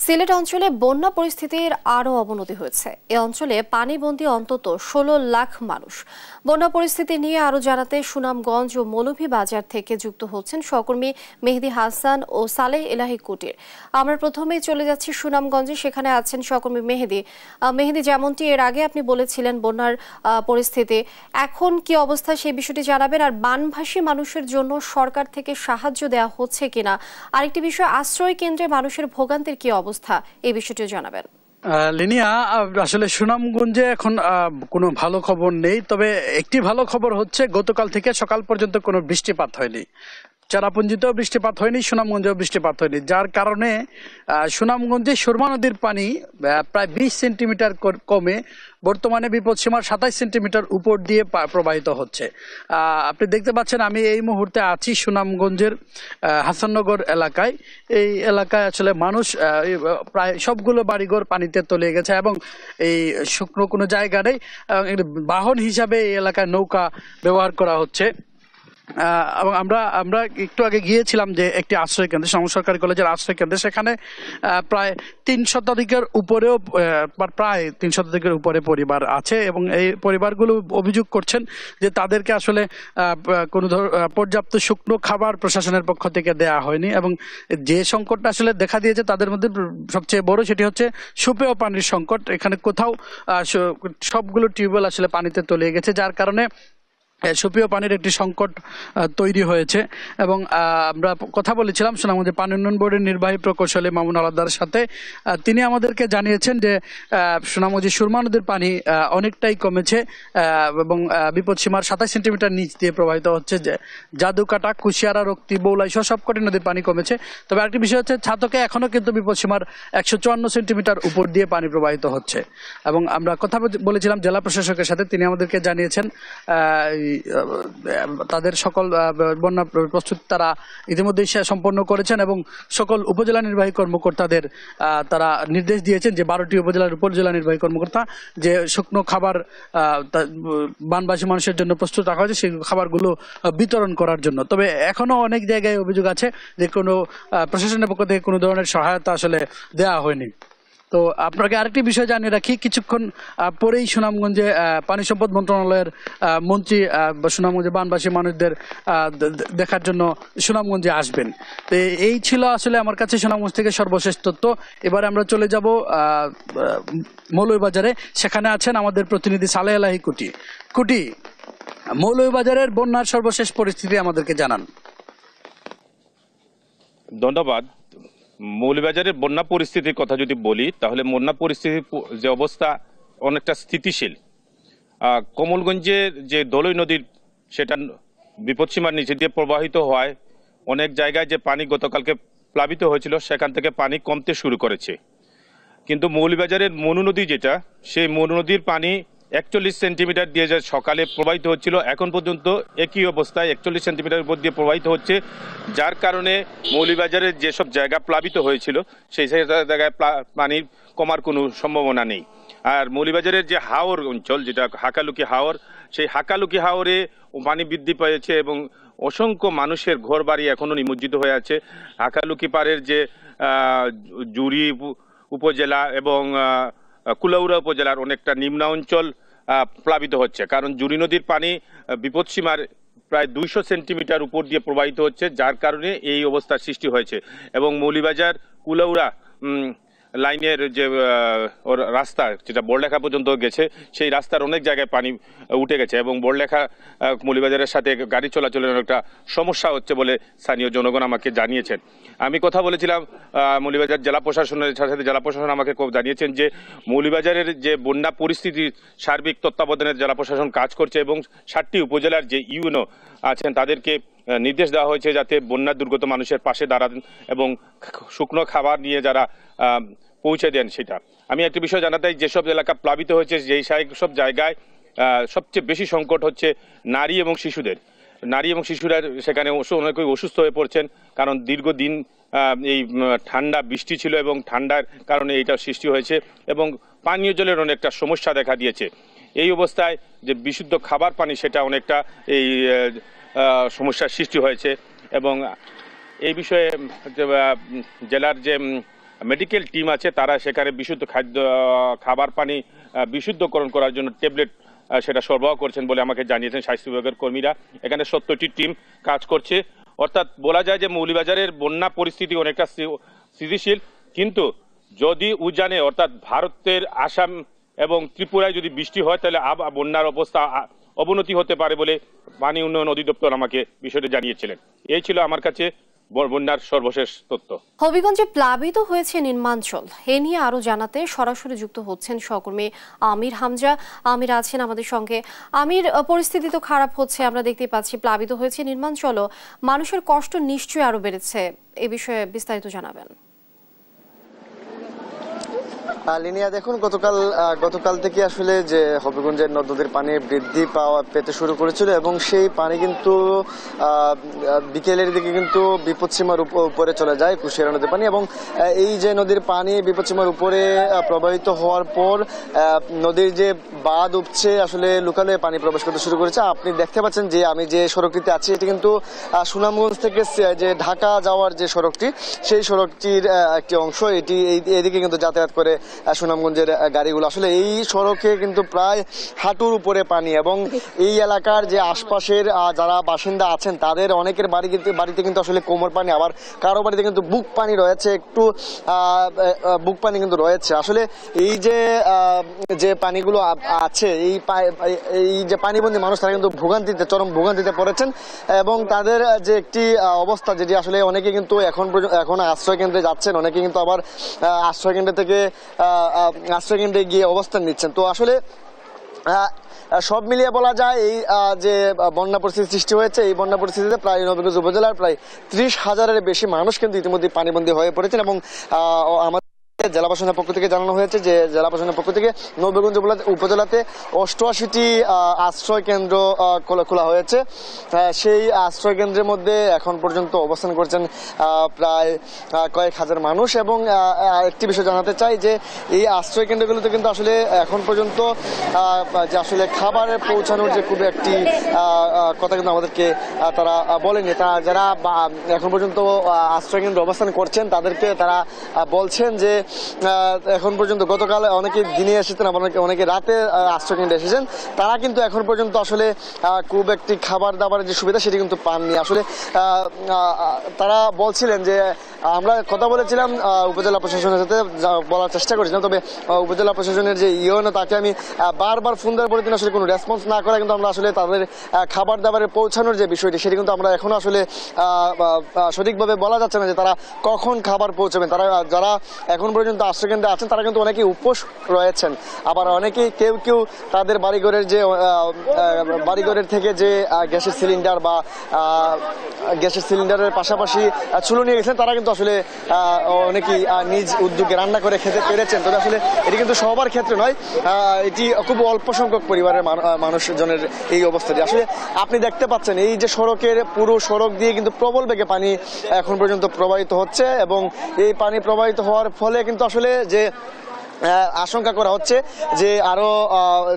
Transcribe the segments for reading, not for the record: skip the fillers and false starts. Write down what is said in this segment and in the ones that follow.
সিলেট অঞ্চলে বন্যা পরিস্থিতির আরও অবনতি হয়েছে। এ অঞ্চলে পানিবন্দী অন্তত ১৬ লাখ মানুষ। বন্যা পরিস্থিতি নিয়ে আরও জানাতে সুনামগঞ্জ ও মৌলভীবাজার থেকে যুক্ত হচ্ছেন সহকর্মী মেহেদী হাসান ও সালেহ এলাহি কুটির। আমরা প্রথমেই চলে যাচ্ছি সুনামগঞ্জে, সেখানে আছেন সহকর্মী মেহেদী। মেহেদী, যেমনটি এর আগে আপনি বলেছিলেন বন্যার পরিস্থিতি এখন কি অবস্থা সেই বিষয়টি জানাবেন, আর বানভাসী মানুষের জন্য সরকার থেকে সাহায্য দেওয়া হচ্ছে কিনা, আরেকটি বিষয় আশ্রয় কেন্দ্রে মানুষের ভোগান্তির কি অবস্থা এই বিষয়টিও জানাবেন। লিনিয়া, আসলে সুনামগঞ্জে এখন কোনো ভালো খবর নেই, তবে একটি ভালো খবর হচ্ছে গতকাল থেকে সকাল পর্যন্ত কোনো বৃষ্টিপাত হয়নি। চেরাপুঞ্জিতেও বৃষ্টিপাত হয়নি, সুনামগঞ্জেও বৃষ্টিপাত হয়নি, যার কারণে সুনামগঞ্জে সুরমা নদীর পানি প্রায় ২০ সেন্টিমিটার কমে বর্তমানে বিপদসীমার ২৭ সেন্টিমিটার উপর দিয়ে প্রবাহিত হচ্ছে। আপনি দেখতে পাচ্ছেন আমি এই মুহূর্তে আছি সুনামগঞ্জের হাসাননগর এলাকায়। এই এলাকায় আসলে মানুষ প্রায় সবগুলো বাড়িঘর পানিতে তলিয়ে গেছে এবং এই শুকনো কোনো জায়গা নেই। বাহন হিসাবে এই এলাকায় নৌকা ব্যবহার করা হচ্ছে। এবং আমরা একটু আগে গিয়েছিলাম যে একটি আশ্রয় কেন্দ্রে, সরকারি কলেজের আশ্রয় কেন্দ্রে, সেখানে প্রায় ৩ শতাধিকের উপরেও প্রায় ৩ শতাধিকের উপরে পরিবার আছে এবং এই পরিবারগুলো অভিযোগ করছেন যে তাদেরকে আসলে কোনো পর্যাপ্ত শুকনো খাবার প্রশাসনের পক্ষ থেকে দেয়া হয়নি এবং যে সংকটটা আসলে দেখা দিয়েছে তাদের মধ্যে সবচেয়ে বড় সেটি হচ্ছে সুপেয় পানির সংকট। এখানে কোথাও সবগুলো টিউবওয়েল আসলে পানিতে তলিয়ে গেছে, যার কারণে সুপেয় পানির একটি সংকট তৈরি হয়েছে। এবং আমরা কথা বলেছিলাম সুনামগঞ্জ পানি উন্নয়ন বোর্ডের নির্বাহী প্রকৌশলী মামুন আলাদার সাথে। তিনি আমাদেরকে জানিয়েছেন যে সুনামগঞ্জ সুরমা নদীর পানি অনেকটাই কমেছে এবং বিপদসীমার ২৭ সেন্টিমিটার নিচ দিয়ে প্রবাহিত হচ্ছে। যে জাদুকাটা, কুশিয়ারা, রক্তি, বৌলাই সহ সবকটি নদীর পানি কমেছে। তবে আরেকটি বিষয় হচ্ছে ছাতকে এখনও কিন্তু বিপদসীমার ১৫৪ সেন্টিমিটার উপর দিয়ে পানি প্রবাহিত হচ্ছে। এবং আমরা কথা বলেছিলাম জেলা প্রশাসকের সাথে, তিনি আমাদেরকে জানিয়েছেন তাদের সকল বন্যা প্রস্তুতি তারা ইতিমধ্যেই সম্পন্ন করেছেন এবং সকল উপজেলা নির্বাহী কর্মকর্তাদের তারা নির্দেশ দিয়েছেন যে ১২টি উপজেলার উপজেলা নির্বাহী কর্মকর্তা যে শুকনো খাবার বানবাসী মানুষের জন্য প্রস্তুত রাখা হয়েছে সেই খাবারগুলো বিতরণ করার জন্য। তবে এখনো অনেক জায়গায় অভিযোগ আছে যে কোনো প্রশাসনের পক্ষ থেকে কোনো ধরনের সহায়তা আসলে দেওয়া হয়নি। তো আপনাকে আরেকটি বিষয় জানিয়ে রাখি, কিছুক্ষণ পরেই সুনামগঞ্জে পানি সম্পদ মন্ত্রণালয়ের মন্ত্রী সুনামগঞ্জে বানবাসী মানুষদের দেখার জন্য সুনামগঞ্জে আসবেন। তো এই ছিল আসলে আমার কাছে সুনামগঞ্জ থেকে সর্বশেষ তথ্য। এবারে আমরা চলে যাব মৌলভীবাজারে, সেখানে আছেন আমাদের প্রতিনিধি সালেহ এলাহি কুটি। মৌলভীবাজারের বন্যার সর্বশেষ পরিস্থিতি আমাদেরকে জানান। ধন্যবাদ। মৌলভীবাজারের বন্যা পরিস্থিতির কথা যদি বলি তাহলে বন্যা পরিস্থিতির যে অবস্থা অনেকটা স্থিতিশীল। কমলগঞ্জের যে দলই নদীর সেটা বিপদসীমার নিচে দিয়ে প্রবাহিত হওয়ায় অনেক জায়গায় যে পানি গতকালকে প্লাবিত হয়েছিল সেখান থেকে পানি কমতে শুরু করেছে। কিন্তু মৌলভীবাজারের মনু নদী যেটা, সেই মনু নদীর পানি ৪১ সেন্টিমিটার দিয়ে যা সকালে প্রবাহিত হচ্ছিল, এখন পর্যন্ত একই অবস্থায় ৪১ সেন্টিমিটার উপর দিয়ে প্রবাহিত হচ্ছে, যার কারণে মৌলভীবাজারের যেসব জায়গা প্লাবিত হয়েছিল সেই জায়গায় পানির কমার কোনো সম্ভাবনা নেই। আর মৌলভীবাজারের যে হাওর অঞ্চল, যেটা হাকালুকি হাওর, সেই হাকালুকি হাওরে পানি বৃদ্ধি পেয়েছে এবং অসংখ্য মানুষের ঘর বাড়ি এখনও নিমজ্জিত হয়ে আছে। হাকালুকি পাড়ের যে জুড়ি উপজেলা এবং কুলাউড়া উপজেলার অনেকটা নিম্ন অঞ্চল প্লাবিত হচ্ছে, কারণ জুড়ি নদীর পানি বিপদসীমার প্রায় ২০০ সেন্টিমিটার উপর দিয়ে প্রবাহিত হচ্ছে, যার কারণে এই অবস্থার সৃষ্টি হয়েছে। এবং মৌলভীবাজার কুলাউড়া লাইনের যে রাস্তা যেটা বড়লেখা পর্যন্ত গেছে, সেই রাস্তার অনেক জায়গায় পানি উঠে গেছে এবং বড়লেখা মৌলভীবাজারের সাথে গাড়ি চলাচলের একটা সমস্যা হচ্ছে বলে স্থানীয় জনগণ আমাকে জানিয়েছেন। আমি কথা বলেছিলাম মৌলভীবাজার জেলা প্রশাসনের সাথে, জেলা প্রশাসন আমাকে জানিয়েছেন যে মৌলভীবাজারের যে বন্যা পরিস্থিতির সার্বিক তত্ত্বাবধানের জেলা প্রশাসন কাজ করছে এবং ৭টি উপজেলার যে ইউনো আছেন তাদেরকে নির্দেশ দেওয়া হয়েছে যাতে বন্যা দুর্গত মানুষের পাশে দাঁড়ান এবং শুকনো খাবার নিয়ে যারা পৌঁছে দেন সেটা। আমি একটা বিষয় জানাতে চাই, যেসব এলাকা প্লাবিত হয়েছে যেই সব জায়গায় সবচেয়ে বেশি সংকট হচ্ছে নারী এবং শিশুদের। নারী এবং শিশুরা সেখানে অনেকেই অসুস্থ হয়ে পড়ছেন, কারণ দীর্ঘদিন এই ঠান্ডা বৃষ্টি ছিল এবং ঠান্ডার কারণে এইটা সৃষ্টি হয়েছে এবং পানীয় জলের অনেকটা সমস্যা দেখা দিয়েছে। এই অবস্থায় যে বিশুদ্ধ খাবার পানি সেটা অনেকটা এই সমস্যার সৃষ্টি হয়েছে এবং এই বিষয়ে জেলার যে মেডিকেল টিম আছে, তারা সেখানে বিশুদ্ধ খাবার পানি বিশুদ্ধকরণ করার জন্য ট্যাবলেট সেটা সরবরাহ করছেন বলে আমাকে জানিয়েছেন স্বাস্থ্য বিভাগের কর্মীরা। এখানে 70টি টিম কাজ করছে। অর্থাৎ বলা যায় যে মৌলভীবাজারের বন্যা পরিস্থিতি অনেকটা স্থিতিশীল, কিন্তু যদি উজানে অর্থাৎ ভারতের আসাম এবং ত্রিপুরায় যদি বৃষ্টি হয় তাহলে বন্যার অবস্থা অবনতি হতে পারে বলে পানি উন্নয়ন অধিদপ্তর আমাকে বিষয়টি জানিয়েছিলেন। এই ছিল আমার কাছে বন্যার সর্বশেষ তথ্য। হবিগঞ্জে প্লাবিত হয়েছে নির্মাঞ্চল, এ নিয়ে আরো জানাতে সরাসরি যুক্ত হচ্ছেন সহকর্মী আমির হামজা। আমির আছেন আমাদের সঙ্গে। আমির, পরিস্থিতি তো খারাপ হচ্ছে, আমরা দেখতে পাচ্ছি প্লাবিত হয়েছে নির্মাঞ্চলও, মানুষের কষ্ট নিশ্চয়ই আরো বেড়েছে, এ বিষয়ে বিস্তারিত জানাবেন। লিনিয়া, দেখুন গতকাল থেকে আসলে যে হবিগঞ্জের নদ-নদীর পানি বৃদ্ধি পেতে শুরু করেছিল এবং সেই পানি কিন্তু বিকেলের দিকে কিন্তু বিপদসীমার উপরে চলে যায় কুশিয়ারা নদীর পানি, এবং এই যে নদীর পানি বিপদসীমার উপরে প্রবাহিত হওয়ার পর নদীর যে বাঁধ উপচে আসলে লোকালয়ে পানি প্রবেশ করতে শুরু করেছে। আপনি দেখতে পাচ্ছেন যে আমি যে সড়কটিতে আছি এটি কিন্তু সুনামগঞ্জ থেকে যে ঢাকা যাওয়ার যে সড়কটি, সেই সড়কটির একটি অংশ। এদিকে কিন্তু যাতায়াত করে সুনামগঞ্জের গাড়িগুলো। আসলে এই সড়কে কিন্তু প্রায় হাঁটুর উপরে পানি, এবং এই এলাকার যে আশপাশের যারা বাসিন্দা আছেন তাদের অনেকের বাড়িতে কিন্তু আসলে কোমর পানি, আবার কারো বাড়িতে কিন্তু বুক পানি রয়েছে, একটু বুক পানি কিন্তু রয়েছে। আসলে এই যে পানিগুলো আছে, এই যে পানিবন্দী মানুষ তারা কিন্তু চরম ভোগান্তিতে পড়েছেন, এবং তাদের যে একটি অবস্থা যেটি আসলে অনেকে কিন্তু এখন আশ্রয় কেন্দ্রে যাচ্ছেন, অনেকে কিন্তু আবার আশ্রয় কেন্দ্র থেকে আশ্রয় কেন্দ্রে গিয়ে অবস্থান নিচ্ছেন। তো আসলে সব মিলিয়ে বলা যায় এই যে বন্যা পরিস্থিতি সৃষ্টি হয়েছে, এই বন্যা পরিস্থিতিতে প্রায় নবীগঞ্জ উপজেলার প্রায় 30,000-এর বেশি মানুষ কিন্তু ইতিমধ্যে পানিবন্দী হয়ে পড়েছেন। এবং আমাদের জেলা প্রশাসনের পক্ষ থেকে জানানো হয়েছে যে জেলা প্রশাসনের পক্ষ থেকে নবীগঞ্জ উপজেলাতে 88টি আশ্রয় কেন্দ্র খোলা হয়েছে। সেই আশ্রয় কেন্দ্রের মধ্যে এখন পর্যন্ত অবস্থান করছেন প্রায় কয়েক হাজার মানুষ। এবং একটি বিষয় জানাতে চাই যে এই আশ্রয় কেন্দ্রগুলোতে কিন্তু আসলে এখন পর্যন্ত যে আসলে খাবারের পৌঁছানোর যে খুব একটি কথা কিন্তু আমাদেরকে তারা বলেনি। যারা এখন পর্যন্ত আশ্রয় কেন্দ্রে অবস্থান করছেন তাদেরকে তারা বলছেন যে এখন পর্যন্ত গতকাল অনেকে দিনে এসেছেন, আবার অনেকে রাতে আশ্রয় কেন্দ্রে এসেছেন, তারা কিন্তু এখন পর্যন্ত আসলে খুব একটি খাবার দাবারের যে সুবিধা সেটি কিন্তু পাননি। আসলে তারা বলছিলেন যে আমরা কথা বলেছিলাম উপজেলা প্রশাসনের সাথে, বলার চেষ্টা করেছিলাম, তবে উপজেলা প্রশাসনের যে ইউএনও তাকে আমি বারবার ফোন দেওয়ার পরে তিনি আসলে কোনো রেসপন্স না করে কিন্তু আমরা আসলে তাদের খাবার দাবারের পৌঁছানোর যে বিষয়টি সেটি কিন্তু আমরা এখনো আসলে সঠিকভাবে বলা যাচ্ছে না যে তারা কখন খাবার পৌঁছাবেন। তারা যারা এখন পর্যন্ত আশ্রয় কেন্দ্রে আছেন তারা কিন্তু অনেকেই উপোস রয়েছেন, আবার অনেকেই কেউ তাদের বাড়িঘরের থেকে যে গ্যাসের সিলিন্ডার বা গ্যাসের সিলিন্ডারের পাশাপাশি চুলো নিয়ে গেছেন, তারা কিন্তু আসলে অনেকেই নিজ উদ্যোগে রান্না করে খেতে পেরেছেন। তবে আসলে এটি কিন্তু সবার ক্ষেত্রে নয়, এটি খুব অল্প সংখ্যক পরিবারের মানুষজনের এই অবস্থাটি। আসলে আপনি দেখতে পাচ্ছেন এই যে পুরো সড়ক দিয়ে কিন্তু প্রবল বেগে পানি এখন পর্যন্ত প্রবাহিত হচ্ছে, এবং এই পানি প্রবাহিত হওয়ার ফলে কিন্তু আসলে যে আশঙ্কা করা হচ্ছে যে আরো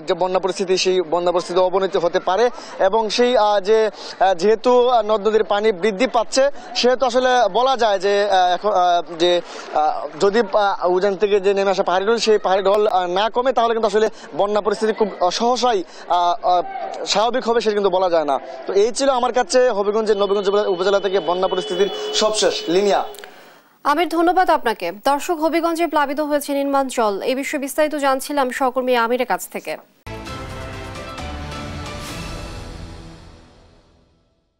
যে বন্যা পরিস্থিতি অবনতি হতে পারে। এবং সেই যেহেতু নদ নদীর পানি বৃদ্ধি পাচ্ছে সেহেতু আসলে বলা যায় যে এখন যে যদি উজান থেকে যে নেমে আসা পাহাড়ি ঢল, সেই পাহাড়ি ঢল না কমে তাহলে কিন্তু আসলে বন্যা পরিস্থিতি খুব সহসাই স্বাভাবিক হবে সেটা কিন্তু বলা যায় না। তো এই ছিল আমার কাছে নবীগঞ্জ উপজেলা থেকে বন্যা পরিস্থিতির সবশেষ। লিনিয়া। আমির, ধন্যবাদ আপনাকে। দর্শক, হবিগঞ্জে প্লাবিত হয়েছে নির্মাঞ্চল, এই বিষয়ে বিস্তারিত জানছিলাম সহকর্মী আমিরের কাছ থেকে।